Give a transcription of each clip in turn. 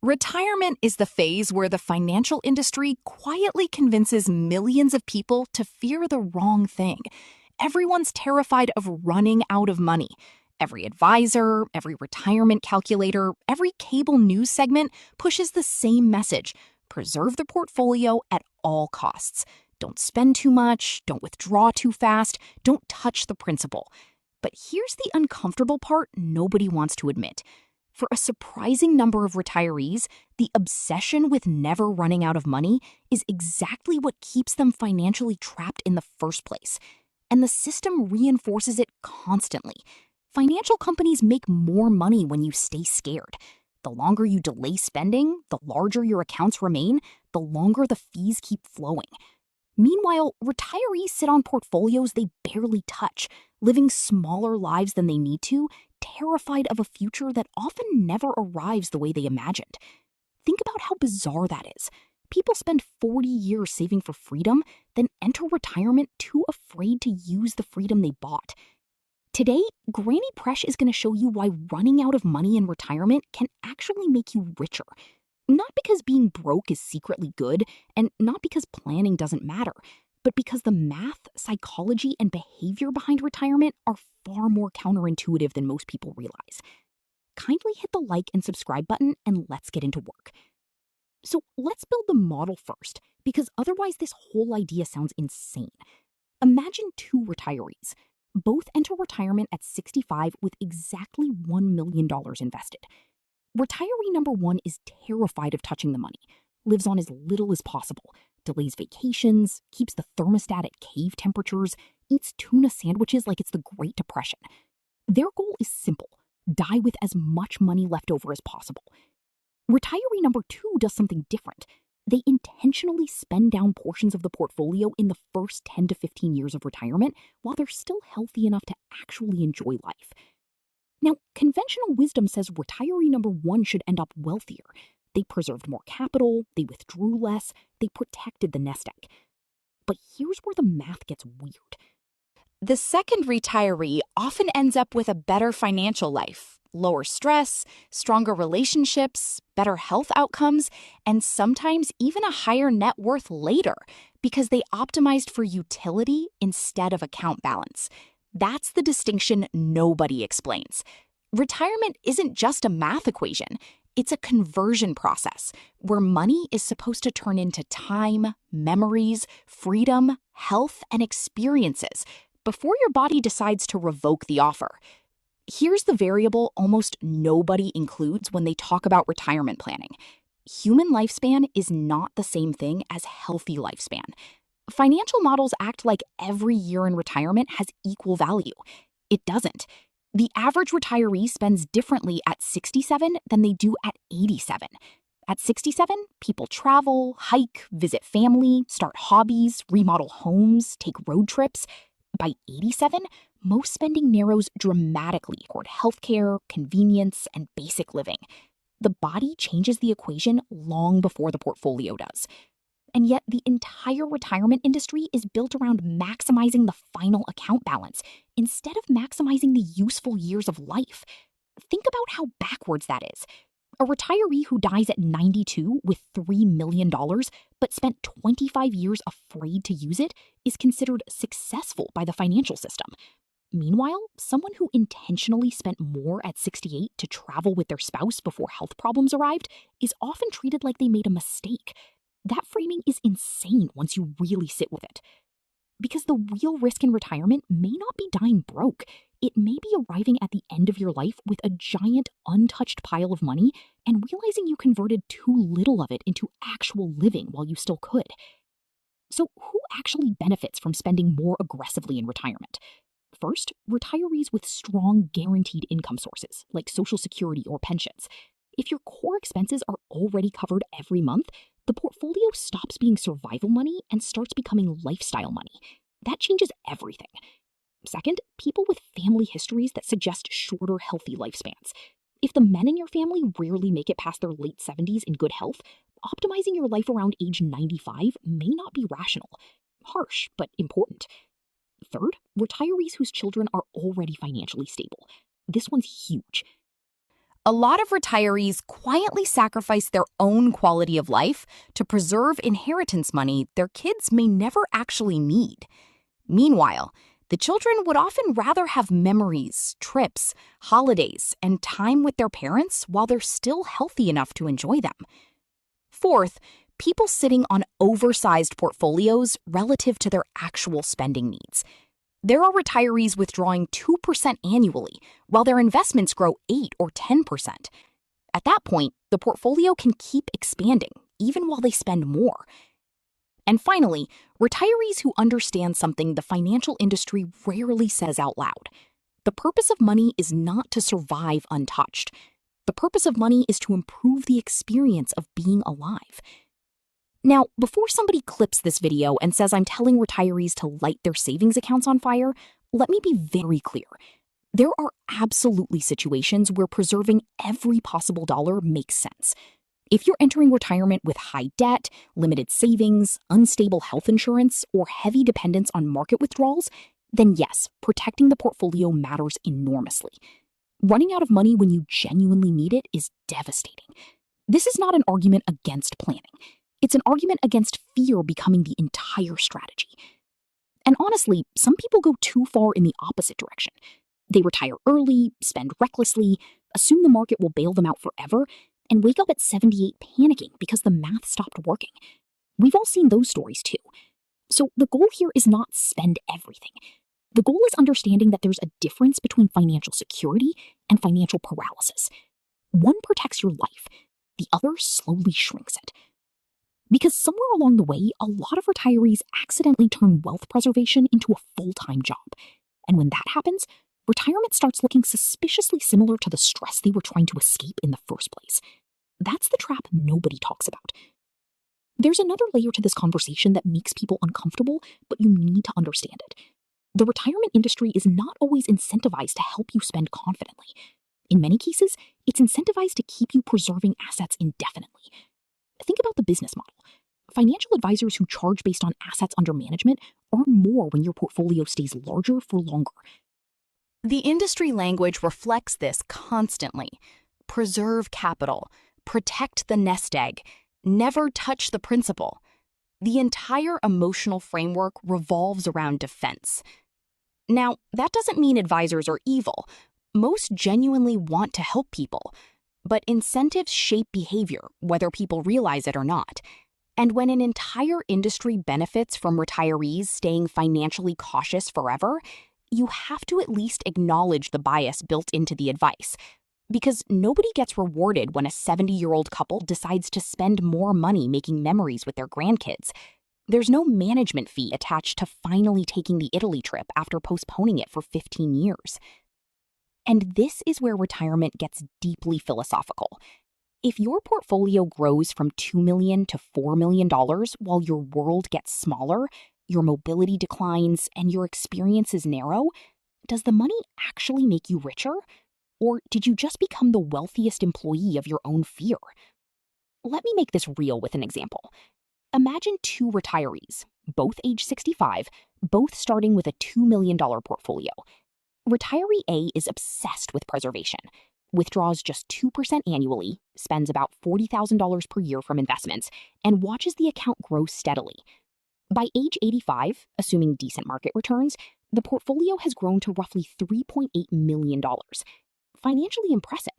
Retirement is the phase where the financial industry quietly convinces millions of people to fear the wrong thing. Everyone's terrified of running out of money. Every advisor, every retirement calculator, every cable news segment pushes the same message: preserve the portfolio at all costs. Don't spend too much, don't withdraw too fast, don't touch the principal. But here's the uncomfortable part nobody wants to admit. For a surprising number of retirees, the obsession with never running out of money is exactly what keeps them financially trapped in the first place. And the system reinforces it constantly. Financial companies make more money when you stay scared. The longer you delay spending, the larger your accounts remain, the longer the fees keep flowing. Meanwhile, retirees sit on portfolios they barely touch, living smaller lives than they need to, terrified of a future that often never arrives the way they imagined. Think about how bizarre that is. People spend 40 years saving for freedom, then enter retirement too afraid to use the freedom they bought. Today, Granny Presh is going to show you why running out of money in retirement can actually make you richer. Not because being broke is secretly good, and not because planning doesn't matter, but because the math, psychology, and behavior behind retirement are far more counterintuitive than most people realize. Kindly hit the like and subscribe button, and let's get into work. So let's build the model first, because otherwise this whole idea sounds insane. Imagine two retirees. Both enter retirement at 65 with exactly $1 million invested. Retiree number one is terrified of touching the money, lives on as little as possible, delays vacations, keeps the thermostat at cave temperatures, eats tuna sandwiches like it's the Great Depression. Their goal is simple: die with as much money left over as possible. Retiree number two does something different. They intentionally spend down portions of the portfolio in the first 10 to 15 years of retirement while they're still healthy enough to actually enjoy life. Now, conventional wisdom says retiree number one should end up wealthier. They preserved more capital, they withdrew less, they protected the nest egg. But here's where the math gets weird. The second retiree often ends up with a better financial life, lower stress, stronger relationships, better health outcomes, and sometimes even a higher net worth later because they optimized for utility instead of account balance. That's the distinction nobody explains. Retirement isn't just a math equation. It's a conversion process where money is supposed to turn into time, memories, freedom, health, and experiences before your body decides to revoke the offer. Here's the variable almost nobody includes when they talk about retirement planning. Human lifespan is not the same thing as healthy lifespan. Financial models act like every year in retirement has equal value. It doesn't. The average retiree spends differently at 67 than they do at 87. At 67, people travel, hike, visit family, start hobbies, remodel homes, take road trips. By 87, most spending narrows dramatically toward healthcare, convenience, and basic living. The body changes the equation long before the portfolio does. And yet the entire retirement industry is built around maximizing the final account balance instead of maximizing the useful years of life. Think about how backwards that is. A retiree who dies at 92 with $3 million but spent 25 years afraid to use it is considered successful by the financial system. Meanwhile, someone who intentionally spent more at 68 to travel with their spouse before health problems arrived is often treated like they made a mistake. That framing is insane once you really sit with it. Because the real risk in retirement may not be dying broke. It may be arriving at the end of your life with a giant untouched pile of money and realizing you converted too little of it into actual living while you still could. So who actually benefits from spending more aggressively in retirement? First, retirees with strong guaranteed income sources like Social Security or pensions. If your core expenses are already covered every month, the portfolio stops being survival money and starts becoming lifestyle money. That changes everything. Second, people with family histories that suggest shorter, healthy lifespans. If the men in your family rarely make it past their late 70s in good health, optimizing your life around age 95 may not be rational. Harsh, but important. Third, retirees whose children are already financially stable. This one's huge. A lot of retirees quietly sacrifice their own quality of life to preserve inheritance money their kids may never actually need. Meanwhile, the children would often rather have memories, trips, holidays, and time with their parents while they're still healthy enough to enjoy them. Fourth, people sitting on oversized portfolios relative to their actual spending needs. There are retirees withdrawing 2% annually, while their investments grow 8 or 10%. At that point, the portfolio can keep expanding, even while they spend more. And finally, retirees who understand something the financial industry rarely says out loud. The purpose of money is not to survive untouched. The purpose of money is to improve the experience of being alive. Now, before somebody clips this video and says I'm telling retirees to light their savings accounts on fire, let me be very clear. There are absolutely situations where preserving every possible dollar makes sense. If you're entering retirement with high debt, limited savings, unstable health insurance, or heavy dependence on market withdrawals, then yes, protecting the portfolio matters enormously. Running out of money when you genuinely need it is devastating. This is not an argument against planning. It's an argument against fear becoming the entire strategy. And honestly, some people go too far in the opposite direction. They retire early, spend recklessly, assume the market will bail them out forever, and wake up at 78 panicking because the math stopped working. We've all seen those stories too. So the goal here is not spend everything. The goal is understanding that there's a difference between financial security and financial paralysis. One protects your life, the other slowly shrinks it. Because somewhere along the way, a lot of retirees accidentally turn wealth preservation into a full-time job. And when that happens, retirement starts looking suspiciously similar to the stress they were trying to escape in the first place. That's the trap nobody talks about. There's another layer to this conversation that makes people uncomfortable, but you need to understand it. The retirement industry is not always incentivized to help you spend confidently. In many cases, it's incentivized to keep you preserving assets indefinitely. Think about the business model. Financial advisors who charge based on assets under management earn more when your portfolio stays larger for longer. The industry language reflects this constantly. Preserve capital, protect the nest egg, never touch the principal. The entire emotional framework revolves around defense. Now, that doesn't mean advisors are evil. Most genuinely want to help people. But incentives shape behavior, whether people realize it or not. And when an entire industry benefits from retirees staying financially cautious forever, you have to at least acknowledge the bias built into the advice. Because nobody gets rewarded when a 70-year-old couple decides to spend more money making memories with their grandkids. There's no management fee attached to finally taking the Italy trip after postponing it for 15 years. And this is where retirement gets deeply philosophical. If your portfolio grows from $2 million to $4 million while your world gets smaller, your mobility declines, and your experiences narrow, does the money actually make you richer? Or did you just become the wealthiest employee of your own fear? Let me make this real with an example. Imagine two retirees, both age 65, both starting with a $2 million portfolio. Retiree A is obsessed with preservation, withdraws just 2% annually, spends about $40,000 per year from investments, and watches the account grow steadily. By age 85, assuming decent market returns, the portfolio has grown to roughly $3.8 million. Financially impressive.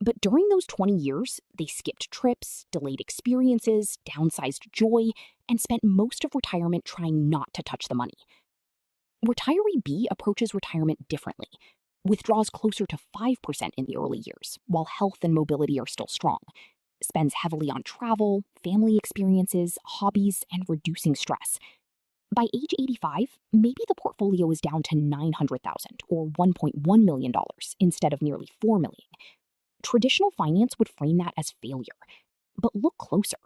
But during those 20 years, they skipped trips, delayed experiences, downsized joy, and spent most of retirement trying not to touch the money. Retiree B approaches retirement differently, withdraws closer to 5% in the early years, while health and mobility are still strong, spends heavily on travel, family experiences, hobbies, and reducing stress. By age 85, maybe the portfolio is down to $900,000 or $1.1 million instead of nearly $4 million. Traditional finance would frame that as failure. But look closer.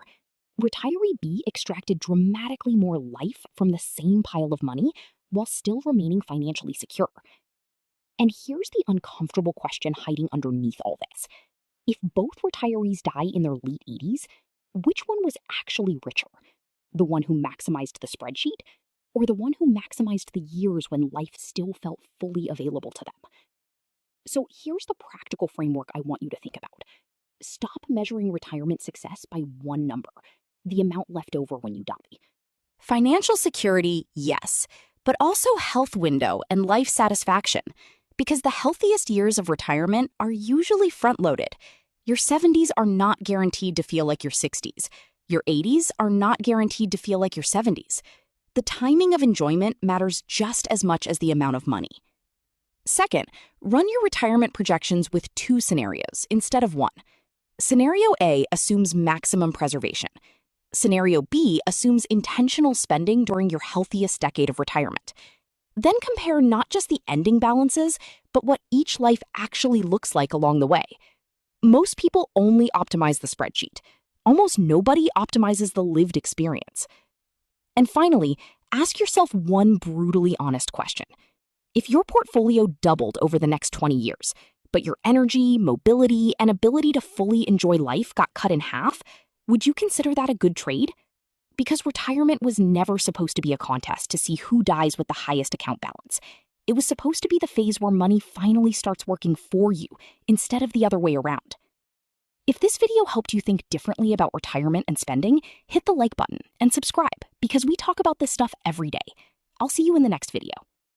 Retiree B extracted dramatically more life from the same pile of money while still remaining financially secure. And here's the uncomfortable question hiding underneath all this. If both retirees die in their late 80s, which one was actually richer? The one who maximized the spreadsheet, or the one who maximized the years when life still felt fully available to them? So here's the practical framework I want you to think about. Stop measuring retirement success by one number, the amount left over when you die. Financial security, yes, but also health window and life satisfaction. Because the healthiest years of retirement are usually front loaded. Your 70s are not guaranteed to feel like your 60s. Your 80s are not guaranteed to feel like your 70s. The timing of enjoyment matters just as much as the amount of money. Second, run your retirement projections with two scenarios instead of one. Scenario A assumes maximum preservation. Scenario B assumes intentional spending during your healthiest decade of retirement. Then compare not just the ending balances, but what each life actually looks like along the way. Most people only optimize the spreadsheet. Almost nobody optimizes the lived experience. And finally, ask yourself one brutally honest question. If your portfolio doubled over the next 20 years, but your energy, mobility, and ability to fully enjoy life got cut in half, would you consider that a good trade? Because retirement was never supposed to be a contest to see who dies with the highest account balance. It was supposed to be the phase where money finally starts working for you instead of the other way around. If this video helped you think differently about retirement and spending, hit the like button and subscribe because we talk about this stuff every day. I'll see you in the next video.